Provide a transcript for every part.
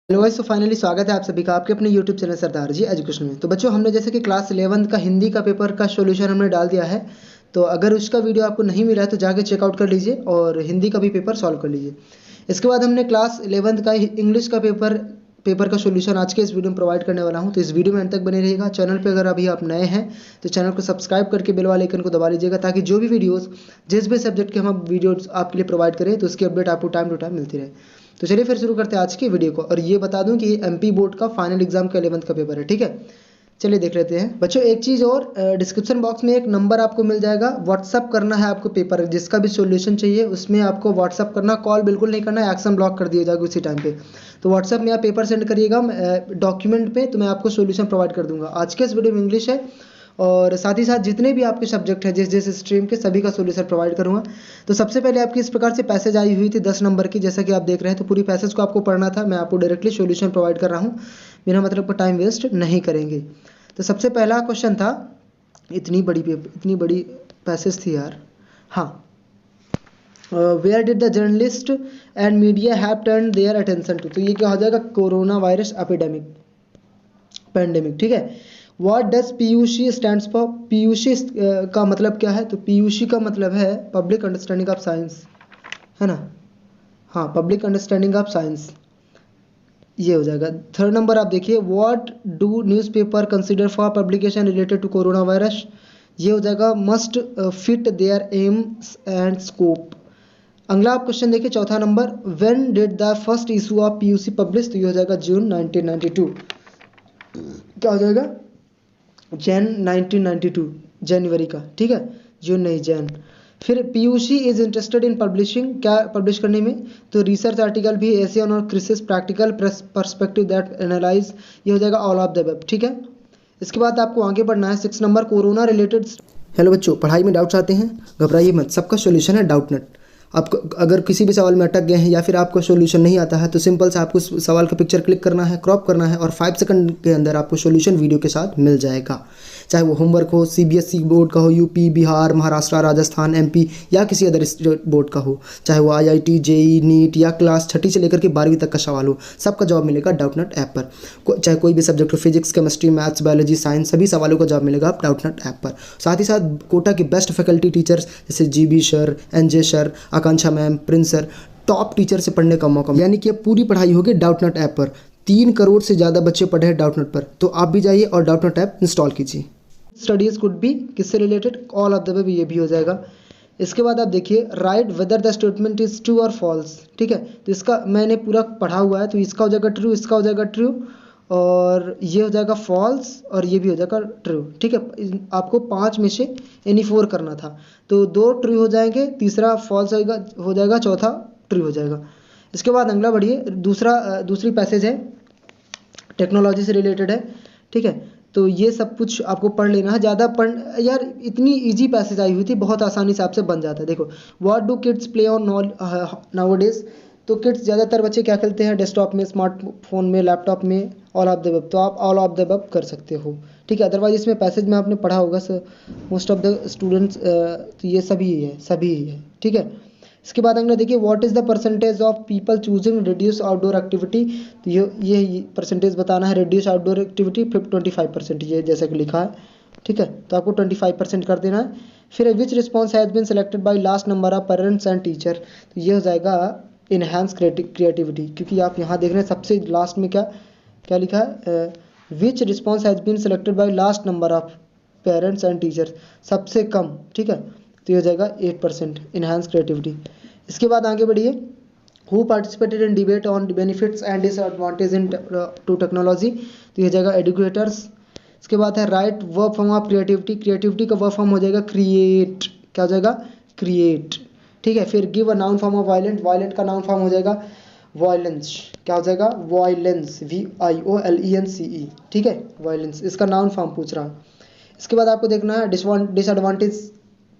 Hello guys, तो finally स्वागत है आप सभी का आपके अपने यूट्यूब चैनल सरदार जी एजुकेशन में। तो बच्चों, हमने जैसे कि क्लास 11th का हिंदी का पेपर का सॉल्यूशन हमने डाल दिया है। तो अगर उसका वीडियो आपको नहीं मिला है तो जाके चेकआउट कर लीजिए और हिंदी का भी पेपर सॉल्व कर लीजिए। इसके बाद हमने क्लास 11th का इंग्लिश का पेपर का सॉल्यूशन आज के इस वीडियो में प्रोवाइड करने वाला हूं। तो इस वीडियो में अंत तक बने रहिएगा। चैनल पे अगर अभी आप नए हैं तो चैनल को सब्सक्राइब करके बेल वाले आइकन को दबा लीजिएगा, ताकि जो भी वीडियोस जिस भी सब्जेक्ट के हम वीडियोस आपके लिए प्रोवाइड करें तो उसकी अपडेट आपको टाइम टू टाइम मिलती रहे। तो चलिए फिर शुरू करते हैं आज की वीडियो को। और ये बता दूं कि एमपी बोर्ड का फाइनल एग्जाम का 11th का पेपर है, ठीक है। चलिए देख लेते हैं बच्चों। एक चीज़ और, डिस्क्रिप्शन बॉक्स में एक नंबर आपको मिल जाएगा। व्हाट्सअप करना है आपको पेपर जिसका भी सॉल्यूशन चाहिए, उसमें आपको व्हाट्सअप करना, कॉल बिल्कुल नहीं करना है, एक्शन ब्लॉक कर दिया जाएगा उसी टाइम पे। तो व्हाट्सअप में आप पेपर सेंड करिएगा डॉक्यूमेंट पे, तो मैं आपको सॉल्यूशन प्रोवाइड कर दूंगा। आज के इस वीडियो में इंग्लिश है और साथ ही साथ जितने भी आपके सब्जेक्ट है जिस जिस स्ट्रीम के, सभी का सॉल्यूशन प्रोवाइड करूंगा। तो सबसे पहले आपकी इस प्रकार से पैसेज आई हुई थी 10 नंबर की, जैसा कि आप देख रहे हैं। तो पूरी पैसेज को आपको पढ़ना था। मैं आपको डायरेक्टली सॉल्यूशन प्रोवाइड कर रहा हूँ, मेरा मतलब टाइम वेस्ट नहीं करेंगे। तो सबसे पहला क्वेश्चन था, इतनी बड़ी पैसेज थी यार। हाँ, where did the journalist and media have turn their attention to. तो ये क्या हो जाएगा? कोरोना वायरस पैंडेमिक, ठीक है। What does PUC stands for? PUC का मतलब क्या है? तो पीयूसी का मतलब है पब्लिक अंडरस्टैंडिंग ऑफ साइंस, है ना। हाँ, पब्लिक अंडरस्टैंडिंग ऑफ साइंस, ये हो जाएगा। थर्ड नंबर आप देखिए, what do newspaper consider for publication related to corona virus. ये हो जाएगा must fit their aims and scope. अगला आप क्वेश्चन देखिए, चौथा नंबर, when did the first issue of PUC publish. तो ये हो जाएगा जून 1992। क्या हो जाएगा? जैन 1992, जनवरी का, ठीक है। जून नहीं, जैन। फिर PUC is interested in publishing, क्या पब्लिश करने में? तो रिसर्च आर्टिकल भी, ऐसे और crisis practical perspective that analyse. ये हो जाएगा ऑल ऑफ द अबव, ठीक है। इसके बाद आपको आगे बढ़ना है। 6 नंबर, कोरोना रिलेटेड। हेलो बच्चों, पढ़ाई में डाउट्स आते हैं, घबराइए मत, सबका सॉल्यूशन है डाउटनेट। आपको अगर किसी भी सवाल में अटक गए हैं या फिर आपको सॉल्यूशन नहीं आता है, तो सिंपल से आपको उस सवाल का पिक्चर क्लिक करना है, क्रॉप करना है और 5 सेकंड के अंदर आपको सॉल्यूशन वीडियो के साथ मिल जाएगा। चाहे वो होमवर्क हो, सीबीएसई बोर्ड का हो, यूपी, बिहार, महाराष्ट्र, राजस्थान, एमपी या किसी अदर बोर्ड का हो, चाहे वो आईआईटी, जेई, नीट या क्लास 6 से लेकर के 12वीं तक का सवाल हो, सबका जवाब मिलेगा डाउटनेट ऐप पर। चाहे कोई भी सब्जेक्ट हो, physics, chemistry, maths, biology, science, सभी सवालों का जवाब मिलेगा आप डाउटनेट ऐप पर। साथ ही साथ कोटा के बेस्ट फैकल्टी टीचर्स जैसे GB sir, NJ sir, Akanksha ma'am, Prince sir, top teacher से पढ़ने का मौका, यानी कि अब पूरी पढ़ाई होगी डाउटनेट ऐप पर। 3 करोड़ से ज़्यादा बच्चे पढ़े हैं डाउटनेट पर, तो आप भी जाइए और डाउटनेट ऐप इंस्टॉल कीजिए। स्टडीज कुड बी, किससे related? All of the above, ये भी हो जाएगा। इसके बाद आप देखिए, right whether the statement is true और फॉल्स, ठीक है। तो इसका मैंने पूरा पढ़ा हुआ है, तो इसका हो जाएगा ट्रू, इसका हो जाएगा ट्रू और ये हो जाएगा फॉल्स और ये भी हो जाएगा ट्रू, ठीक है। आपको 5 में से एनी 4 करना था, तो 2 ट्रू हो जाएंगे, तीसरा फॉल्स हो जाएगा, चौथा ट्रू हो जाएगा। इसके बाद अगला बढ़िए, दूसरी पैसेज है, टेक्नोलॉजी से रिलेटेड है, ठीक है। तो ये सब कुछ आपको पढ़ लेना है, ज़्यादा पढ़ यार, इतनी इजी पैसेज आई हुई थी, बहुत आसानी से आपसे बन जाता है। देखो, what do kids play on nowadays. तो किड्स, ज़्यादातर बच्चे क्या खेलते हैं? डेस्कटॉप में, स्मार्टफोन में, लैपटॉप में, ऑल ऑफ द अबव। तो आप ऑल ऑफ द अबव कर सकते हो, ठीक है। अदरवाइज इसमें पैसेज में आपने पढ़ा होगा मोस्ट ऑफ द स्टूडेंट्स, तो ये सभी ही है, ठीक है। इसके बाद अगला देखिए, what is the percentage of people choosing reduce outdoor activity. तो ये परसेंटेज बताना है। रिड्यूस आउटडोर एक्टिविटी 25%, ये जैसा कि लिखा है, ठीक है। तो आपको 25% कर देना है। फिर which response has been selected by last number of parents and teacher. तो ये हो जाएगा इनहेंस क्रिएटिविटी, क्योंकि आप यहाँ देख रहे हैं सबसे लास्ट में क्या लिखा है? Which response has been selected by last number of parents and teacher, सबसे कम, ठीक है। तो ये हो जाएगा 8%, इनहेंस क्रिएटिविटी। इसके बाद आगे बढ़िए, who participated in debate on benefits and disadvantage into technology. तो ये हो जाएगा एडुकेटर्स। इसके बाद है right verb form of creativity का वर्ब फॉर्म हो जाएगा क्रिएट, क्या हो जाएगा? क्रिएट, ठीक है। फिर give a noun form of violent का नाउन फॉर्म हो जाएगा वायलेंस, क्या हो जाएगा? वायलेंस, VIOLENCE, ठीक है, वायलेंस, इसका नाउन फॉर्म पूछ रहा है। इसके बाद आपको देखना है डिसएडवांटेज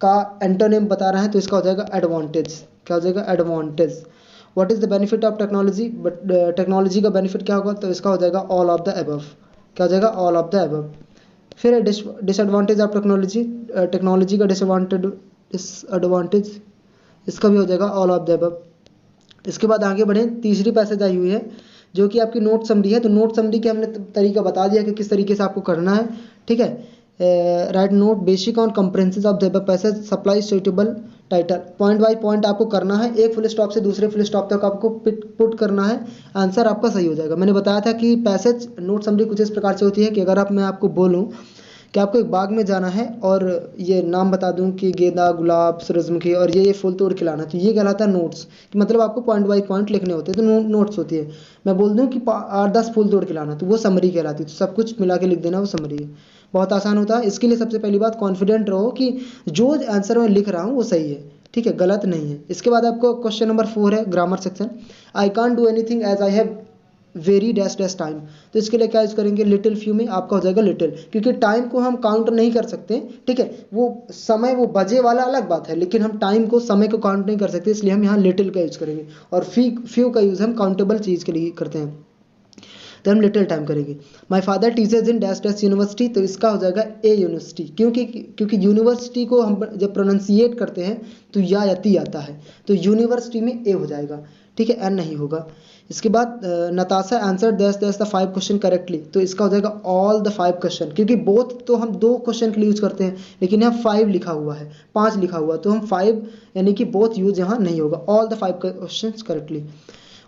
का एंटोनिम बता रहा है, तो इसका हो जाएगा एडवांटेज, क्या हो जाएगा? Advantage. What is the benefit of technology, but technology का बेनिफिट क्या होगा? तो इसका हो जाएगा ऑल ऑफ द अबव, क्या हो जाएगा? All of the above. फिर डिसएडवांटेज ऑफ टेक्नोलॉजी का डिसएडवांटेज, इसका भी हो जाएगा ऑल ऑफ द अबव। इसके बाद आगे बढ़ें, तीसरी पैसेज आई हुई है, जो कि आपकी नोट समरी है। तो नोट समरी के हमने तरीका बता दिया कि किस तरीके से आपको करना है, ठीक है। Write note basic on comprehensions of the passage supply suitable title, point by point आपको करना है, एक फुल स्टॉप से दूसरे फुल स्टॉप तक आपको पुट करना है, आंसर आपका सही हो जाएगा। मैंने बताया था कि पैसेज नोट समरी कुछ इस प्रकार से होती है कि अगर मैं आपको बोलूं कि आपको एक बाग में जाना है और ये नाम बता दूं कि गेंदा, गुलाब, सूरजमुखी और ये फूल तोड़ के लाना, तो ये कहलाता है नोट्स, कि मतलब आपको पॉइंट बाय पॉइंट लिखने होते हैं, तो नोट्स होती है। मैं बोल दूं कि 8-10 फूल तोड़ के लाना, तो वो समरी कहलाती है। तो सब कुछ मिला के लिख देना, वो समरी है। बहुत आसान होता है। इसके लिए सबसे पहली बात कॉन्फिडेंट रहो कि जो आंसर मैं लिख रहा हूँ वो सही है, ठीक है, गलत नहीं है। इसके बाद आपको क्वेश्चन नंबर 4 है grammar section. I can't do anything as I have very dash dash time, तो इसके लिए क्या यूज करेंगे, लिटिल फ्यू में आपका हो जाएगा लिटिल, क्योंकि टाइम को हम काउंट नहीं कर सकते, ठीक है। वो समय, वो बजे वाला अलग बात है, लेकिन हम टाइम को, समय को काउंट नहीं कर सकते, इसलिए हम यहाँ लिटिल का यूज करेंगे। और फ्यू का यूज हम काउंटेबल चीज के लिए करते हैं, तो हम लिटिल टाइम करेंगे। My father teachers in dash dash university, तो इसका हो जाएगा ए यूनिवर्सिटी, क्योंकि यूनिवर्सिटी को हम जब प्रोनाउंसिएट करते हैं तो या ती आता है, तो यूनिवर्सिटी में ए हो जाएगा, ठीक है, एन नहीं होगा। इसके बाद Natasha answer dash dash the 5 question correctly, तो इसका हो जाएगा ऑल द 5 क्वेश्चन, क्योंकि बोथ तो हम 2 क्वेश्चन के लिए यूज करते हैं, लेकिन यहाँ 5 लिखा हुआ है, 5 लिखा हुआ, तो हम 5 यानी कि बोथ यूज यहाँ नहीं होगा, all the 5 question correctly.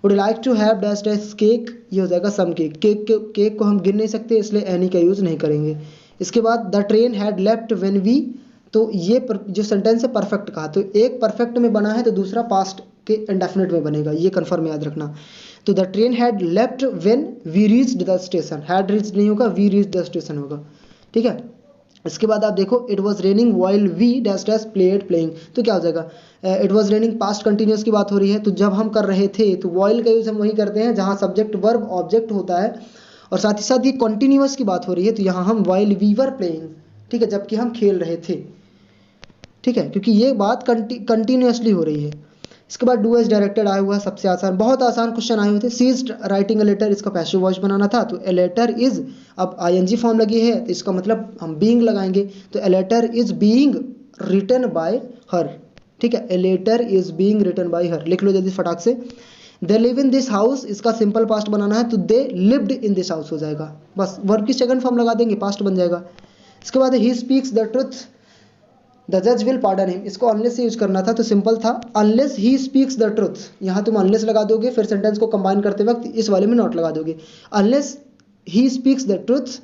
Would like to have dash dash cake, ये हो जाएगा सम केक, केक को हम गिन नहीं सकते, इसलिए एनी का यूज नहीं करेंगे। इसके बाद the train had left when we, तो ये जो सेंटेंस है परफेक्ट कहा, तो एक परफेक्ट में बना है तो दूसरा पास्ट के इंडेफिनिट में बनेगा, ये कन्फर्म याद रखना। तो the train had left when we reached the station, had reached नहीं होगा, वी रीच्ड द स्टेशन होगा, ठीक है। इसके बाद आप देखो it was raining while we dash dash played playing, तो क्या हो जाएगा, it was raining past continuous की बात हो रही है, तो जब हम कर रहे थे, तो वाइल का यूज हम वही करते हैं जहाँ सब्जेक्ट वर्ब ऑब्जेक्ट होता है, और साथ ही साथ ये कंटिन्यूस की बात हो रही है, तो यहाँ हम वाइल वी वर प्लेइंग, ठीक है, जबकि हम खेल रहे थे, ठीक है, क्योंकि ये बात कंटिन्यूसली हो रही है। इसके बाद डू एज डायरेक्टेड आया हुआ है, सबसे आसान, बहुत आसान क्वेश्चन आए हुए थे। She is writing a letter, इसका पैसिव वॉइस बनाना था, तो ए लेटर इज, अब आईएनजी फॉर्म लगी है, तो इसका मतलब हम बीइंग लगाएंगे, तो a letter is being written by her, ठीक है, a letter is being written by her, लिख लो जल्दी फटाक से। They live in this house, इसका सिंपल पास्ट बनाना है, तो they lived in this house हो जाएगा, बस वर्ब की सेकंड फॉर्म लगा देंगे, पास्ट बन जाएगा। इसके बाद he speaks the truth, the जज विल पार्डन हिम, इसको अनलेस से यूज करना था, तो सिंपल था, unless he speaks the truth, यहाँ तुम अनलेस लगा दोगे, फिर सेंटेंस को कंबाइन करते वक्त इस वाले में नॉट लगा दोगे, unless he speaks the truth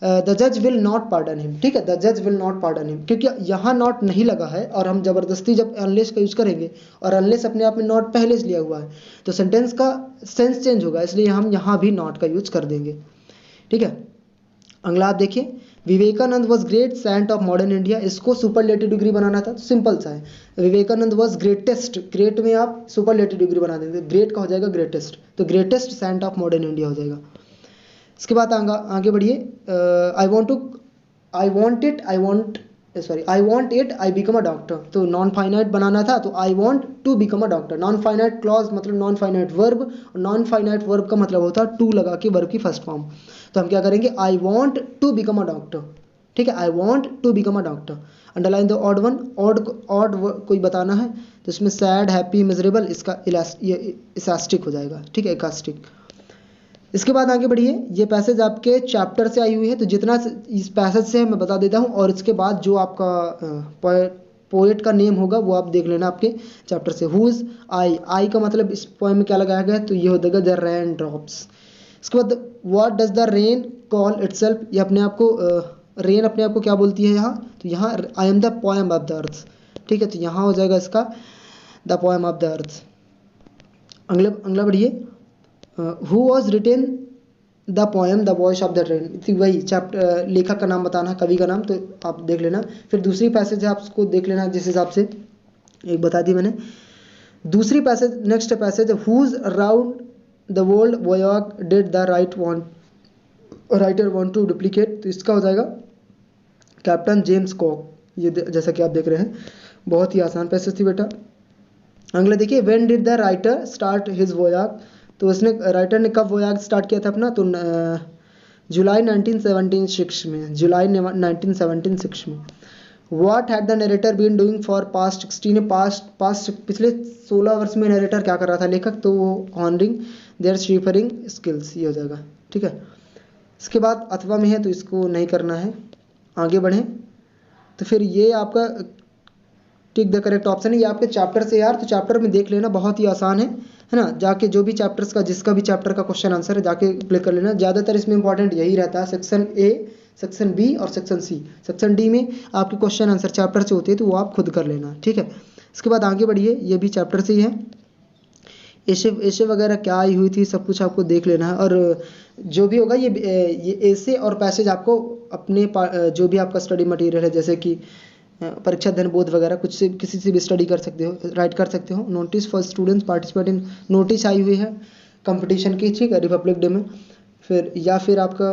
the जज विल नॉट पार्डन हिम, ठीक है, द जज विल नॉट पार्डन हिम, क्योंकि यहाँ नॉट नहीं लगा है, और हम जबरदस्ती जब अनलेस का यूज करेंगे, और अनलेस अपने आप में नॉट पहले से लिया हुआ है, तो सेंटेंस का सेंस चेंज होगा, इसलिए हम यहाँ भी नॉट का यूज कर देंगे, ठीक है। अगला आप देखिए, Vivekananda was great saint of modern India, इसको सुपरलेटिव डिग्री बनाना था, तो सिंपल सा है, विवेकानंद वॉज ग्रेटेस्ट, ग्रेट में आप सुपरलेटिव डिग्री बना देंगे, ग्रेट का हो जाएगा ग्रेटेस्ट, तो greatest saint of modern India हो जाएगा। इसके बाद आगे बढ़िए, I want it I become a doctor, तो नॉन फाइनाइट बनाना था, तो I want to become a doctor, non finite clause मतलब नॉन फाइनाइट वर्ब, और नॉन फाइनाइट वर्ब का मतलब होता है टू लगा के वर्ब की फर्स्ट फॉर्म, तो हम क्या करेंगे, I want to become a doctor, ठीक है, I want to become a doctor. Underline the odd one, odd कोई बताना है, तो इसमें सैड, हैप्पी, मिजरेबल, इसका इलास्टिक हो जाएगा, ठीक है, इकास्टिक। इसके बाद आगे बढ़िए, ये पैसेज आपके चैप्टर से आई हुई है, तो जितना इस पैसेज से मैं बता देता हूँ, और इसके बाद जो आपका पोएट का नेम होगा वो आप देख लेना आपके चैप्टर से। हु इज आई का मतलब इस पोएम में क्या लगाया गया है, तो ये हो जाएगा द रेन ड्रॉप्स। इसके बाद what does the rain call itself, ये अपने आप को रेन अपने आप को क्या बोलती है यहाँ, तो यहाँ I am the poem of the earth, ठीक है, तो यहाँ हो जाएगा इसका the poem of the earth. अगला बढ़िए, who was written the poem the voice of the train, वही चैप्टर लेखक का नाम बताना, कवि का नाम, तो आप देख लेना। फिर दूसरी पैसेज है, आप उसको देख लेना जिस हिसाब से, एक बता दी मैंने। दूसरी passage, next passage, whose around the world voyage did the writer want to duplicate, तो इसका हो जाएगा कैप्टन जेम्स कॉक, ये जैसा कि आप देख रहे हैं, बहुत ही आसान पैसेज थी बेटा। अगला देखिए, when did the writer start his voyage, तो उसने राइटर ने कब वॉयग स्टार्ट किया था अपना, तो जुलाई 1976 में, जुलाई 1976 में। What had the narrator been doing for past 16 past पिछले 16 वर्ष में नरेटर क्या कर रहा था लेखक, तो वो ऑनरिंग देयर शीफरिंग स्किल्स, ये हो जाएगा। ठीक है, इसके बाद अथवा में है तो इसको नहीं करना है। आगे बढ़ें तो फिर ये आपका टिक द करेक्ट ऑप्शन है, ये आपके चैप्टर से यार, तो चैप्टर में देख लेना, बहुत ही आसान है ना। जाके जो भी चैप्टर्स का जिसका भी चैप्टर का क्वेश्चन आंसर है जाके क्लिक कर लेना। ज़्यादातर इसमें इंपॉर्टेंट यही रहता है, सेक्शन ए, सेक्शन बी और सेक्शन सी। सेक्शन डी में आपके क्वेश्चन आंसर चैप्टर से होते हैं, तो वो आप खुद कर लेना। ठीक है, इसके बाद आगे बढ़िए, ये भी चैप्टर से ही है। एसे वगैरह क्या आई हुई थी सब कुछ आपको देख लेना है, और जो भी होगा ये एसे और पैसेज आपको अपने जो भी आपका स्टडी मटेरियल है, जैसे कि परीक्षा धन बोध वगैरह कुछ से किसी से भी स्टडी कर सकते हो, राइट कर सकते हो। Notice for students participate in, notice आई हुई है कंपटीशन की, ठीक है, रिपब्लिक डे में। फिर या फिर आपका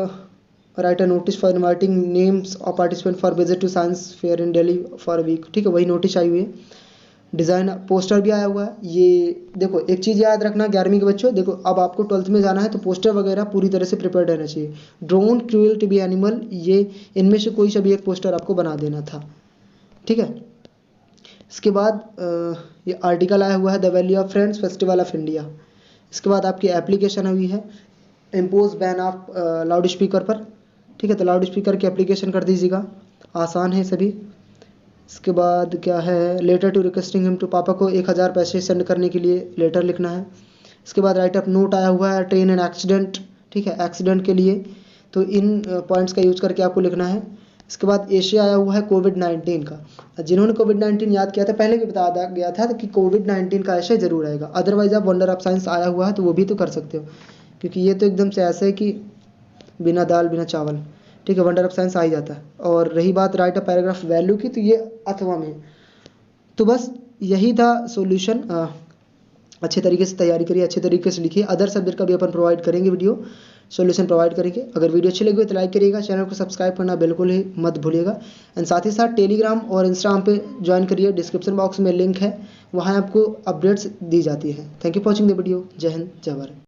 write a notice for inviting names और participant for visit to science fair in Delhi for a week, ठीक है, वही नोटिस आई हुई है। डिज़ाइन पोस्टर भी आया हुआ है। ये देखो एक चीज़ याद रखना 11वीं के बच्चों, देखो अब आपको 12th में जाना है तो पोस्टर वगैरह पूरी तरह से प्रिपेयर्ड रहना चाहिए। Don't cruel to be animal, ये इनमें से कोई सा भी एक पोस्टर आपको बना देना था। ठीक है, इसके बाद ये आर्टिकल आया हुआ है the value of friends festival of India. इसके बाद आपकी एप्लीकेशन हुई है impose ban of loud speaker पर। ठीक है, तो लाउड स्पीकर की एप्लीकेशन कर दीजिएगा, आसान है सभी। इसके बाद क्या है, letter to requesting him to, पापा को 1000 पैसे सेंड करने के लिए लेटर लिखना है। इसके बाद राइट अप नोट आया हुआ है ट्रेन एंड एक्सीडेंट, ठीक है, एक्सीडेंट के लिए, तो इन पॉइंट्स का यूज करके आपको लिखना है। इसके बाद एशिया आया हुआ है कोविड-19 का। जिन्होंने कोविड-19 याद किया था पहले भी बताया गया था कि कोविड-19 का एशे जरूर आएगा, अदरवाइज आप वंडर ऑफ साइंस आया हुआ है तो वो भी तो कर सकते हो, क्योंकि ये तो एकदम से ऐसा है कि बिना दाल बिना चावल, ठीक है, वंडर ऑफ साइंस आ ही जाता है। और रही बात राइट अ पैराग्राफ वैल्यू की, तो ये अथवा में। तो बस यही था सॉल्यूशन। अच्छे तरीके से तैयारी करिए, अच्छे तरीके से लिखिए। अदर सब्जेक्ट का भी अपन प्रोवाइड करेंगे वीडियो, सॉल्यूशन प्रोवाइड करेंगे। अगर वीडियो अच्छी लगी हो तो लाइक करिएगा, चैनल को सब्सक्राइब करना बिल्कुल ही मत भूलिएगा। एंड साथ ही साथ टेलीग्राम और इंस्टाग्राम पे ज्वाइन करिए, डिस्क्रिप्शन बॉक्स में लिंक है, वहाँ आपको अपडेट्स दी जाती है। Thank you for watching the video. जय हिंद, जय भारत।